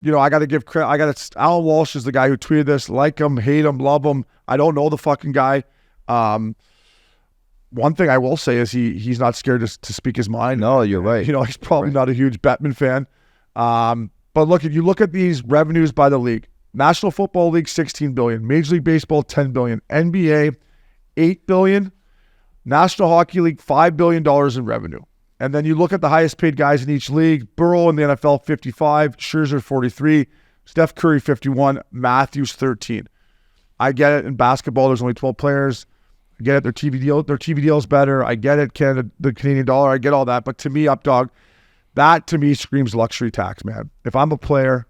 I got to give credit. Alan Walsh is the guy who tweeted this. Like him, hate him, love him. I don't know the fucking guy. One thing I will say is he's not scared to speak his mind. No, you're right. He's probably not a huge Bettman fan. But look, if you look at these revenues by the league, National Football League, $16 billion. Major League Baseball, $10 billion. NBA, $8 billion. National Hockey League, $5 billion in revenue. And then you look at the highest paid guys in each league. Burrow in the NFL, 55. Scherzer, 43. Steph Curry, 51. Matthews, 13. I get it. In basketball, there's only 12 players. I get it. Their TV deal is better. I get it. The Canadian dollar. I get all that. But to me, Updog, that to me screams luxury tax, man. If I'm a player,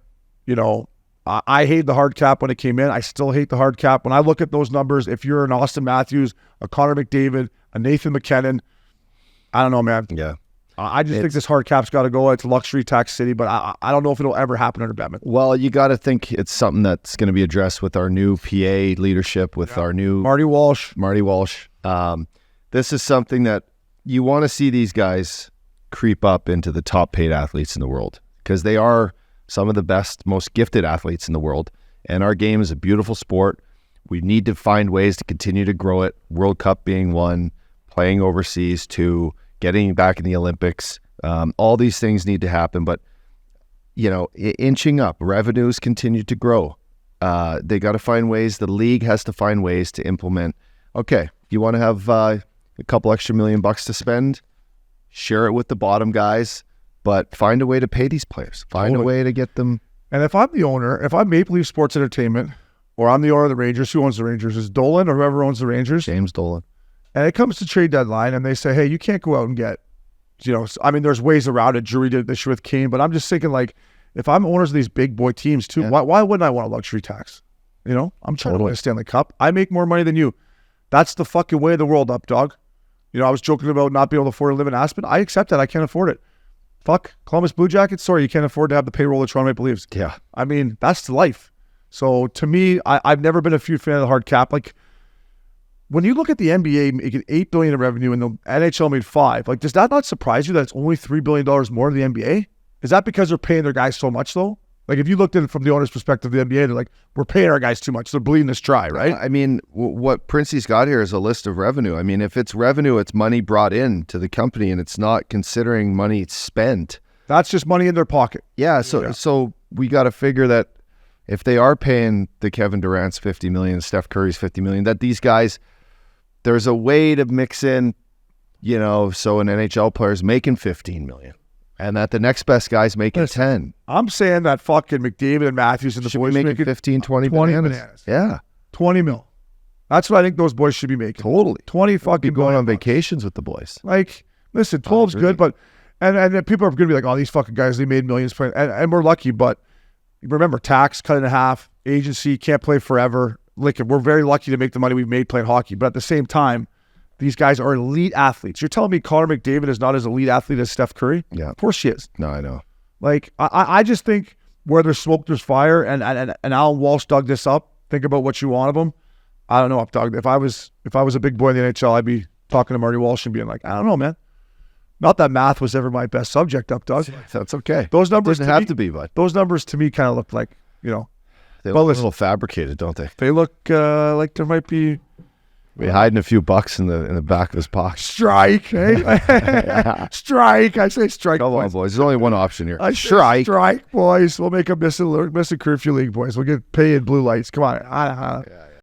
I hate the hard cap when it came in. I still hate the hard cap. When I look at those numbers, if you're an Austin Matthews, a Connor McDavid, a Nathan McKinnon, I don't know, man. Yeah. I just think this hard cap's got to go. It's a luxury tax city, but I don't know if it'll ever happen under Bettman. Well, you got to think it's something that's going to be addressed with our new PA leadership, with our new Marty Walsh. This is something that you want to see these guys creep up into the top paid athletes in the world, because they are some of the best, most gifted athletes in the world. And our game is a beautiful sport. We need to find ways to continue to grow it. World Cup being one, playing overseas, two, getting back in the Olympics. All these things need to happen, but inching up, revenues continue to grow. They got to find ways. The league has to find ways to implement. Okay, you want to have a couple extra $1 million to spend? Share it with the bottom guys, but find a way to pay these players. Find a way to get them. And if I'm the owner, if I'm Maple Leaf Sports Entertainment, or I'm the owner of the Rangers, who owns the Rangers? Is Dolan or whoever owns the Rangers? James Dolan. And it comes to trade deadline, and they say, hey, you can't go out and get, there's ways around it. Drury did this with Kane, but I'm just thinking, like, if I'm owners of these big boy teams too, why wouldn't I want a luxury tax? I'm trying to win a Stanley Cup. I make more money than you. That's the fucking way of the world, Updog. I was joking about not being able to afford to live in Aspen. I accept that. I can't afford it. Fuck Columbus Blue Jackets. Sorry, you can't afford to have the payroll of Toronto Maple Leafs. Yeah. That's life. So to me, I've never been a huge fan of the hard cap. Like, when you look at the NBA making $8 billion in revenue and the NHL made $5 billion, like, does that not surprise you that it's only $3 billion more than the NBA? Is that because they're paying their guys so much, though? Like, if you looked at it from the owner's perspective, the NBA, they're like, we're paying our guys too much. They're bleeding us dry, right? What Princey's got here is a list of revenue. If it's revenue, it's money brought in to the company, and it's not considering money spent. That's just money in their pocket. Yeah, so we got to figure that if they are paying the Kevin Durant's $50 million, Steph Curry's $50 million, that these guys, there's a way to mix in, so an NHL player's making $15 million. And that the next best guy's making 10. I'm saying that fucking McDavid and Matthews and the boys making 15, 20 bananas. Yeah. 20 mil. That's what I think those boys should be making. Totally. 20 fucking going on vacations with the boys. Like, listen, 12's good, but and then people are going to be like, oh, these fucking guys, they made millions playing. And we're lucky, but remember, tax cut in half, agency, can't play forever. Like, we're very lucky to make the money we've made playing hockey. But at the same time, these guys are elite athletes. You're telling me Connor McDavid is not as elite athlete as Steph Curry? Yeah. Of course she is. No, I know. Like, I just think where there's smoke, there's fire, and Alan Walsh dug this up. Think about what you want of him. I don't know, Updog. If I was a big boy in the NHL, I'd be talking to Marty Walsh and being like, I don't know, man. Not that math was ever my best subject, Updog. That's okay. Those numbers doesn't have to be, but those numbers to me kind of look like, they look a little fabricated, don't they? They look like there might be. We're hiding a few bucks in the back of his pocket. Strike, eh? Strike. I say strike. Come on, boys. There's only one option here. Strike, boys. We'll make a Missin Curfew League, boys. We'll get paid blue lights. Come on.